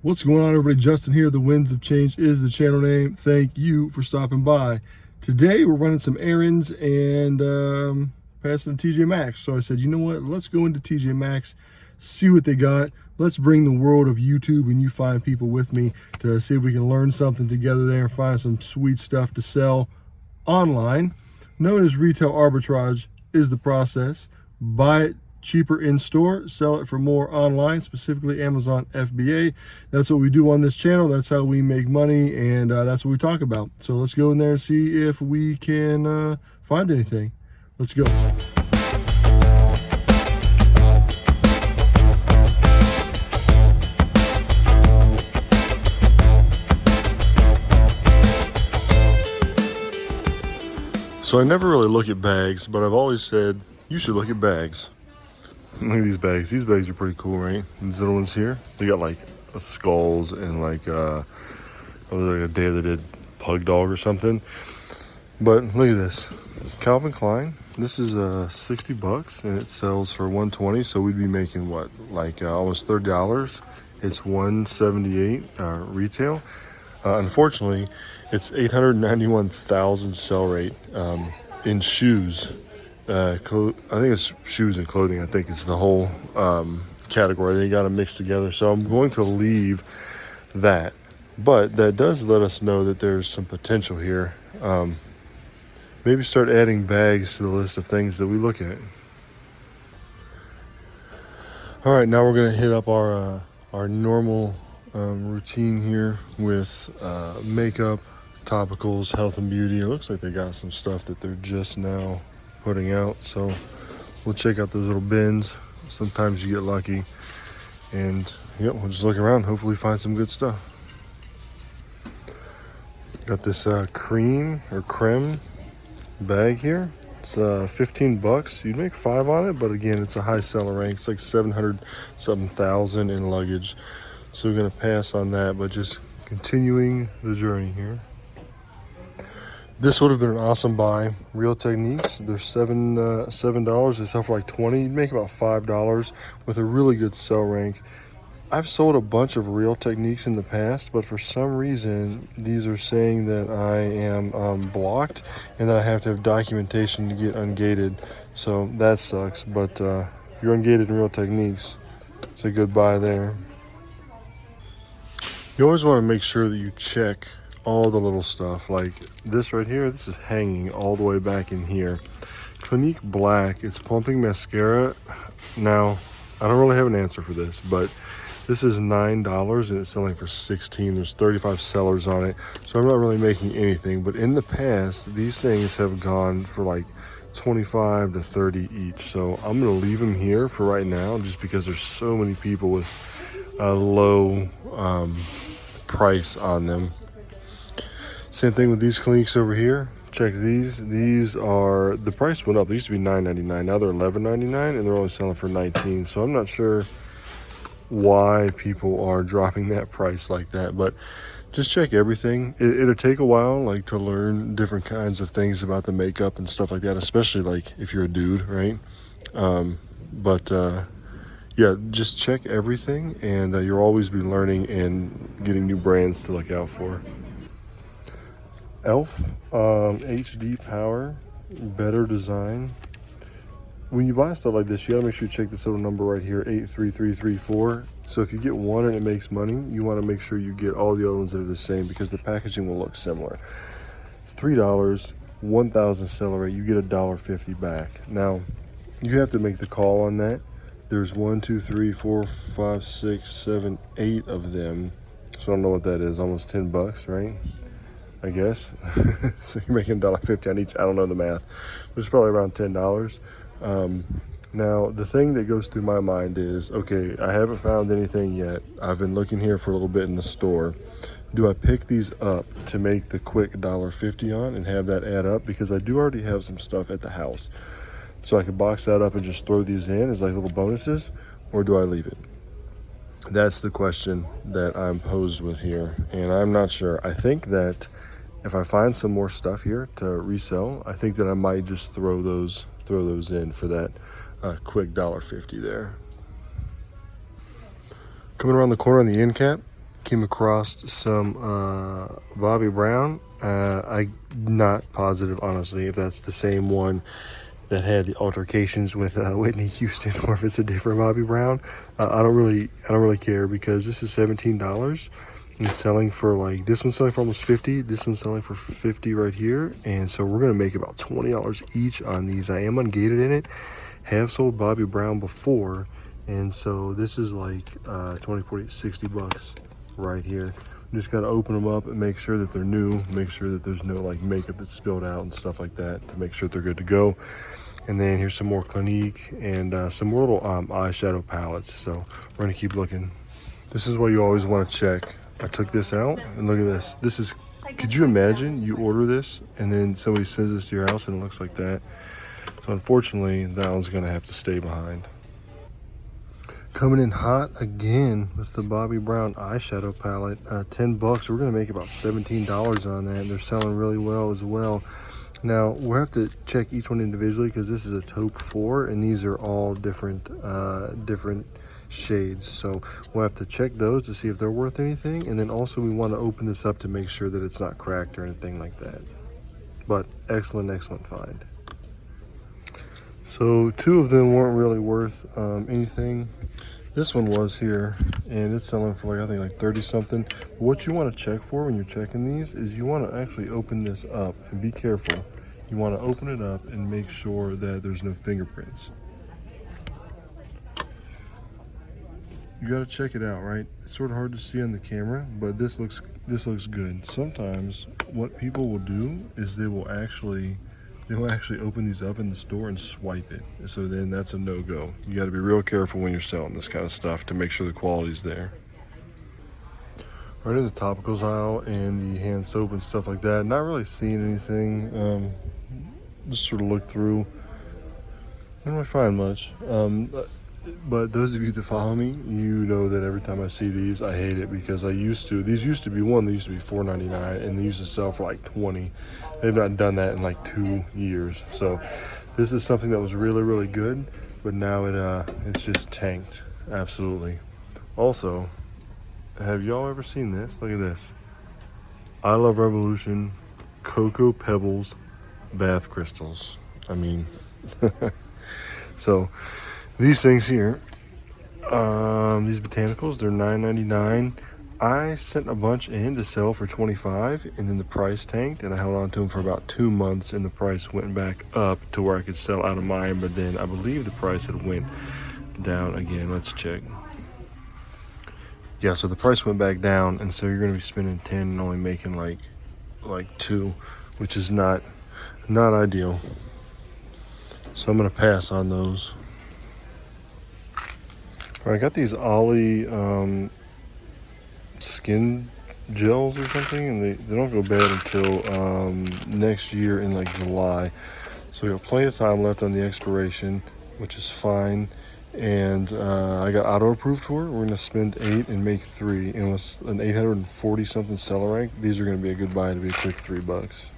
What's going on, everybody? Justin here. The Winds of Change is the channel name. Thank you for stopping by. Today we're running some errands and passing to TJ Maxx. So I said, you know what? Let's go into TJ Maxx, see what they got. Let's bring the world of YouTube and you fine people with me to see if we can learn something together there and find some sweet stuff to sell online. Known as retail arbitrage is the process. Buy it cheaper in store, sell it for more online, specifically Amazon FBA. That's what we do on this channel. That's how we make money, and that's what we talk about. So let's go in there and see if we can find anything. Let's go. So I never really look at bags, but I've always said you should look at bags. Look at these bags. These bags are pretty cool, right? These little ones here. They got like skulls and like a Day of the Dead pug dog or something. But look at this. Calvin Klein. This is $60 and it sells for $120. So we'd be making what, like almost $30. It's $178 retail. Unfortunately, it's 891,000 sell rate in shoes. I think it's shoes and clothing. I think it's the whole category. They got to mix together. So I'm going to leave that. But that does let us know that there's some potential here. Maybe start adding bags to the list of things that we look at. All right, now we're going to hit up our normal routine here with makeup, topicals, health and beauty. It looks like they got some stuff that they're just now putting out, so we'll check out those little bins. Sometimes you get lucky, and yep, we'll just look around, hopefully find some good stuff. Got this cream or creme bag here. It's $15. You'd make 5 on it, but again, it's a high seller rank. It's like 700-something thousand in luggage, so we're gonna pass on that, but just continuing the journey here. This would have been an awesome buy. Real Techniques, they're $7. They sell for like $20. You'd make about $5 with a really good sell rank. I've sold a bunch of Real Techniques in the past, but for some reason, these are saying that I am blocked and that I have to have documentation to get ungated. So that sucks, but you're ungated in Real Techniques. It's a good buy there. You always want to make sure that you check all the little stuff. Like this right here, this is hanging all the way back in here. Clinique Black, it's plumping mascara. Now, I don't really have an answer for this, but this is $9 and it's selling for $16. There's 35 sellers on it, so I'm not really making anything. But in the past, these things have gone for like 25 to 30 each. So I'm gonna leave them here for right now, just because there's so many people with a low price on them. Same thing with these Cliniques over here. Check these. These are, the price went up. They used to be $9.99. Now they're $11.99 and they're only selling for $19. So I'm not sure why people are dropping that price like that, but just check everything. It'll take a while, like, to learn different kinds of things about the makeup and stuff like that, especially like if you're a dude, right? Yeah, just check everything, and you'll always be learning and getting new brands to look out for. Elf HD Power, better design. When you buy stuff like this, you gotta make sure you check this little number right here, 83334. So if you get one and it makes money, you want to make sure you get all the other ones that are the same, because the packaging will look similar. $3, 1,000 seller rate, you get $1.50 back. Now, you have to make the call on that. There's 1, 2, 3, 4, 5, 6, 7, 8 of them. So I don't know what that is, almost $10, right? I guess. So you're making $1.50 on each. I don't know the math, but it's probably around $10. Now, the thing that goes through my mind is, okay, I haven't found anything yet. I've been looking here for a little bit in the store. Do I pick these up to make the quick $1.50 on and have that add up? Because I do already have some stuff at the house. So I could box that up and just throw these in as like little bonuses, or do I leave it? That's the question that I'm posed with here, and I'm not sure. I think that if I find some more stuff here to resell, I think that I might just throw those in for that quick $1.50 there. Coming around the corner on the end cap, came across some Bobby Brown. I'm not positive, honestly, if that's the same one that had the altercations with Whitney Houston, or if it's a different Bobby Brown. I don't really care, because this is $17. And it's selling for like, this one's selling for almost 50. This one's selling for 50 right here. And so we're gonna make about $20 each on these. I am ungated in it. Have sold Bobby Brown before, and so this is like 20, 40, 60 bucks right here. You just got to open them up and make sure that they're new, make sure that there's no like makeup that's spilled out and stuff like that, to make sure they're good to go. And then here's some more Clinique and some more little eyeshadow palettes. So we're gonna keep looking. This is what you always want to check. I took this out and look at this. This is, could you imagine you order this and then somebody sends this to your house and it looks like that? So unfortunately, that one's gonna have to stay behind. Coming in hot again with the Bobby Brown eyeshadow palette, 10 bucks. We're gonna make about $17 on that, and they're selling really well as well. Now we'll have to check each one individually, because this is a taupe 4 and these are all different shades. So we'll have to check those to see if they're worth anything, and then also we want to open this up to make sure that it's not cracked or anything like that. But excellent find. So 2 of them weren't really worth anything. This one was here, and it's selling for like, I think like 30 something. What you want to check for when you're checking these is you want to actually open this up, and be careful. You want to open it up and make sure that there's no fingerprints. You got to check it out, right? It's sort of hard to see on the camera, but this looks good. Sometimes what people will do is they will actually open these up in the store and swipe it. So then that's a no-go. You got to be real careful when you're selling this kind of stuff to make sure the quality's there. Right in the topicals aisle and the hand soap and stuff like that, not really seeing anything. Just sort of look through. I don't really find much. But those of you that follow me, you know that every time I see these, I hate it, because these used to be $4.99 and they used to sell for like 20. They've not done that in like 2 years. So this is something that was really good, but now it's just tanked. Absolutely. Also, have y'all ever seen this? Look at this. I Love Revolution Cocoa Pebbles bath crystals. I mean, so these things here, these Botanicals, they're $9.99. I sent a bunch in to sell for $25, and then the price tanked, and I held on to them for about 2 months, and the price went back up to where I could sell out of mine, but then I believe the price had went down again. Let's check. Yeah, so the price went back down, and so you're gonna be spending 10 and only making like 2, which is not ideal. So I'm gonna pass on those. All right, I got these Ollie skin gels or something, and they don't go bad until next year in like July. So we got plenty of time left on the expiration, which is fine. And I got auto approved for it. We're gonna spend 8 and make 3, and with an 840 something seller rank, these are gonna be a good buy to be a quick $3.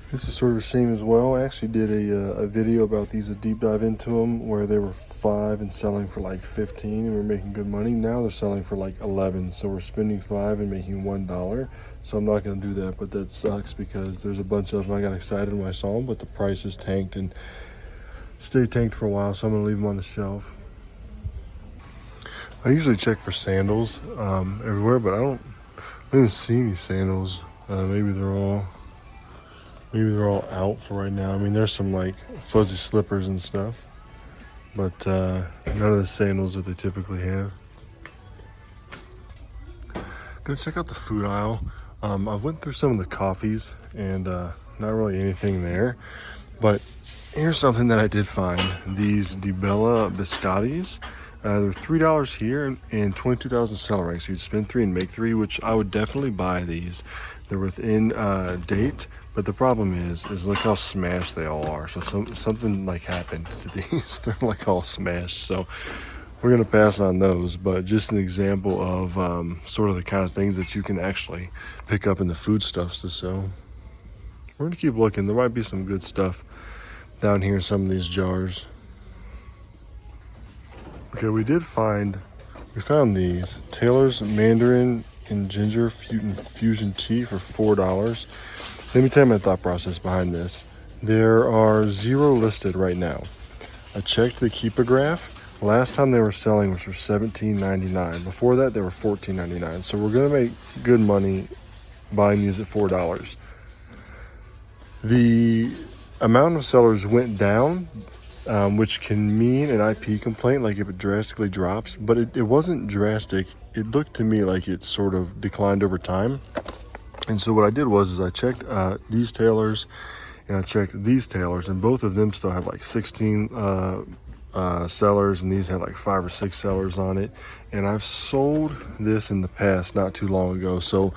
This is sort of a shame as well. I actually did a video about these, a deep dive into them, where they were 5 and selling for like 15, and we're making good money. Now they're selling for like 11, so we're spending 5 and making $1. So I'm not gonna do that, but that sucks, because there's a bunch of them. I got excited when I saw them, but the prices tanked and stayed tanked for a while, so I'm gonna leave them on the shelf. I usually check for sandals everywhere, but I didn't see any sandals. Maybe they're all out for right now. I mean, there's some like fuzzy slippers and stuff, but none of the sandals that they typically have. Gonna check out the food aisle. I went through some of the coffees, and not really anything there, but here's something that I did find. These DiBella biscottis. They're $3 here and 22,000 seller rank. So you'd spend 3 and make 3, which I would definitely buy these. They're within date, but the problem is look how smashed they all are. So something like happened to these. They're like all smashed. So we're gonna pass on those, but just an example of sort of the kind of things that you can actually pick up in the foodstuffs to sell. We're gonna keep looking. There might be some good stuff down here in some of these jars. Okay, we did find We found these Taylor's Mandarin and Ginger Fusion Tea for $4. Let me tell you my thought process behind this. There are 0 listed right now. I checked the Keepa graph. Last time they were selling was for $17.99. Before that, they were $14.99. So we're gonna make good money buying these at $4. The amount of sellers went down, which can mean an IP complaint, like if it drastically drops, but it wasn't drastic. It looked to me like it sort of declined over time. And so what I did was I checked these tailors and I checked these tailors, and both of them still have like 16 sellers, and these had like 5 or 6 sellers on it. And I've sold this in the past not too long ago, so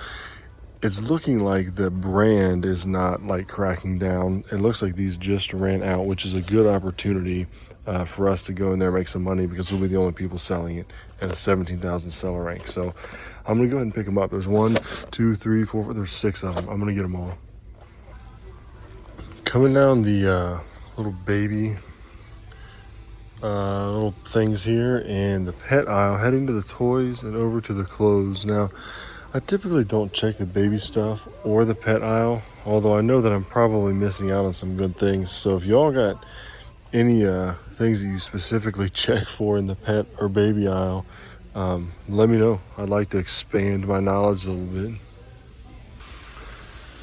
it's looking like the brand is not like cracking down. It looks like these just ran out, which is a good opportunity for us to go in there and make some money, because we'll be the only people selling it at a 17,000 seller rank. So I'm gonna go ahead and pick them up. There's 1, 2, 3, 4, there's 6 of them. I'm gonna get them all. Coming down the little baby little things here and the pet aisle, heading to the toys and over to the clothes. Now, I typically don't check the baby stuff or the pet aisle, although I know that I'm probably missing out on some good things. So if y'all got any things that you specifically check for in the pet or baby aisle, let me know. I'd like to expand my knowledge a little bit.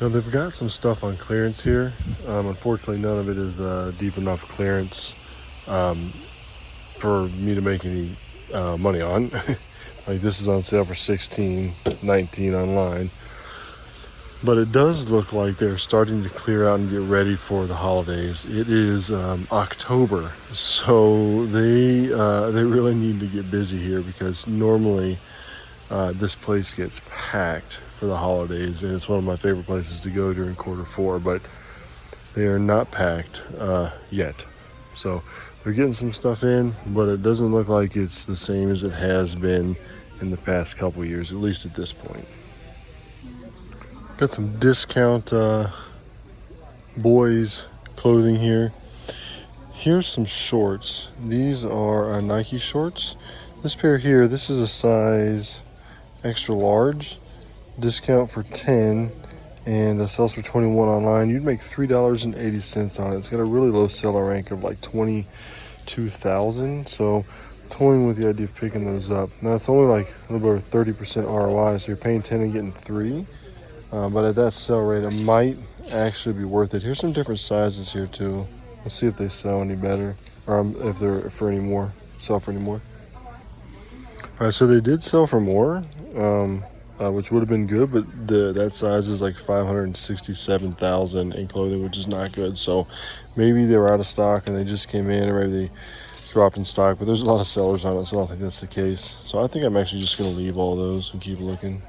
Now, they've got some stuff on clearance here. Unfortunately, none of it is deep enough clearance for me to make any money on. Like, this is on sale for $16.19 online. But it does look like they're starting to clear out and get ready for the holidays. It is October, so they really need to get busy here, because normally this place gets packed for the holidays, and it's one of my favorite places to go during Q4, but they are not packed yet. So they're getting some stuff in, but it doesn't look like it's the same as it has been in the past couple years, at least at this point. Got some discount boys clothing here. Here's some shorts. These are Nike shorts. This pair here, this is a size extra large, discount for 10, and it sells for 21 online. You'd make $3.80 on it. It's got a really low seller rank of like 22,000. So toying with the idea of picking those up. Now it's only like a little bit over 30% ROI, so you're paying 10 and getting 3. But at that sell rate, it might actually be worth it. Here's some different sizes here too. Let's see if they sell any better, or if they're for any more, sell for any more. All right, so they did sell for more, which would have been good, but that size is like 567,000 in clothing, which is not good. So maybe they were out of stock and they just came in, or maybe they dropped in stock. But there's a lot of sellers on it, so I don't think that's the case. So I think I'm actually just going to leave all those and keep looking.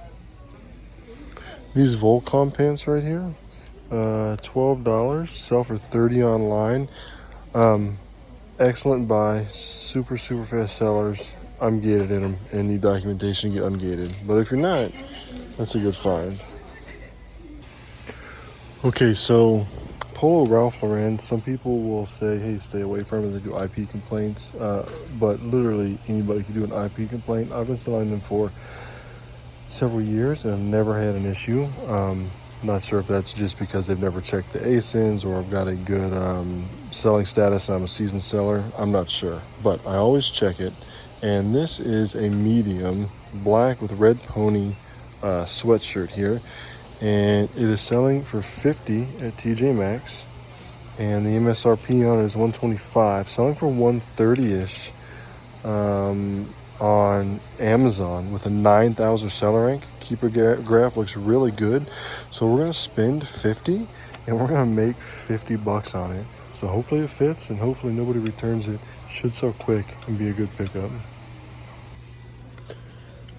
These Volcom pants right here, $12, sell for $30 online. Excellent buy, super fast sellers. I'm gated in them and need documentation to get ungated. But if you're not, that's a good find. Okay, so Polo Ralph Lauren, some people will say, hey, stay away from it, they do IP complaints. But literally anybody can do an IP complaint. I've been selling them for several years and I've never had an issue. Not sure if that's just because they've never checked the ASINs, or I've got a good selling status and I'm a seasoned seller. I'm not sure, but I always check it. And this is a medium black with red pony sweatshirt here, and it is selling for $50 at TJ Maxx, and the MSRP on it is $125, selling for $130-ish on Amazon with a 9,000 seller rank. Keepa graph looks really good, so we're gonna spend $50 and we're gonna make $50 on it. So hopefully it fits, and hopefully nobody returns it. Should sell quick and be a good pickup.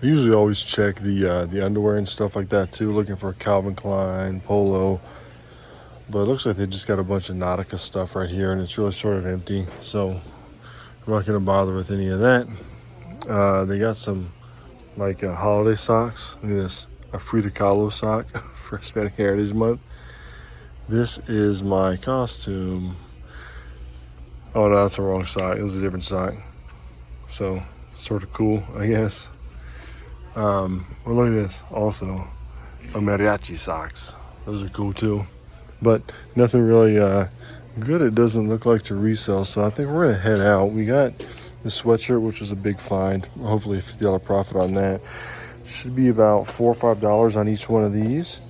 I usually always check the underwear and stuff like that too, looking for Calvin Klein, Polo. But it looks like they just got a bunch of Nautica stuff right here, and it's really sort of empty. So I'm not gonna bother with any of that. They got some like holiday socks. Look at this, a Frida Kahlo sock for Hispanic Heritage Month. This is my costume. Oh no, that's the wrong sock. It was a different sock. So Sort of cool, I guess. Well, look at this. Also, mariachi socks. Those are cool too. But nothing really good, it doesn't look like, to resell. So I think we're gonna head out. We got the sweatshirt, which was a big find. Hopefully a $50 profit on that. Should be about $4 or $5 on each one of these.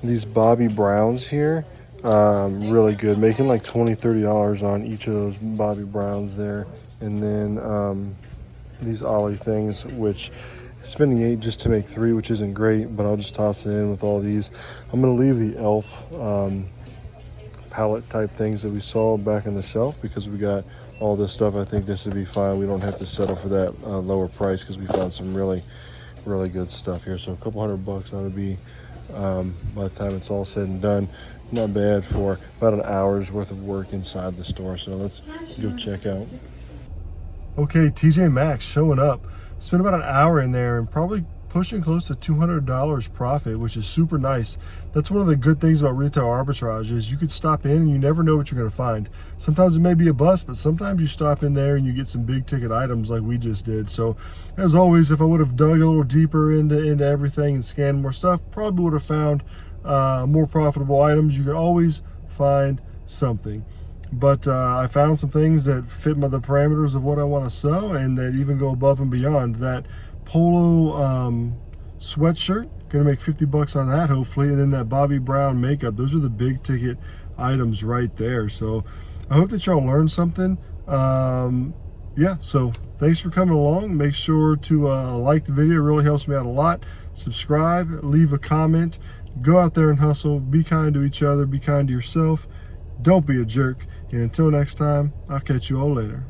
These Bobby Browns here, really good, making like $20-$30 on each of those Bobby Browns there. And then these Ollie things, which spending $8 just to make 3, which isn't great, but I'll just toss it in with all these. I'm gonna leave the elf palette type things that we saw back on the shelf because we got all this stuff. I think this would be fine. We don't have to settle for that lower price because we found some really good stuff here. So a couple $100 ought to be, by the time it's all said and done, not bad for about an hour's worth of work inside the store. So let's go check out. Okay, TJ Maxx showing up. Spent about an hour in there and probably pushing close to $200 profit, which is super nice. That's one of the good things about retail arbitrage is you could stop in and you never know what you're going to find. Sometimes it may be a bust, but sometimes you stop in there and you get some big ticket items like we just did. So as always, if I would have dug a little deeper into everything and scanned more stuff, probably would have found more profitable items. You can always find something. But I found some things that fit the parameters of what I want to sell and that even go above and beyond. That polo sweatshirt, gonna make $50 on that hopefully, and then that Bobby Brown makeup. Those are the big ticket items right there. So I hope that y'all learned something. Yeah, so thanks for coming along. Make sure to like the video. It really helps me out a lot. Subscribe, leave a comment, go out there and hustle, be kind to each other, be kind to yourself. Don't be a jerk. And until next time, I'll catch you all later.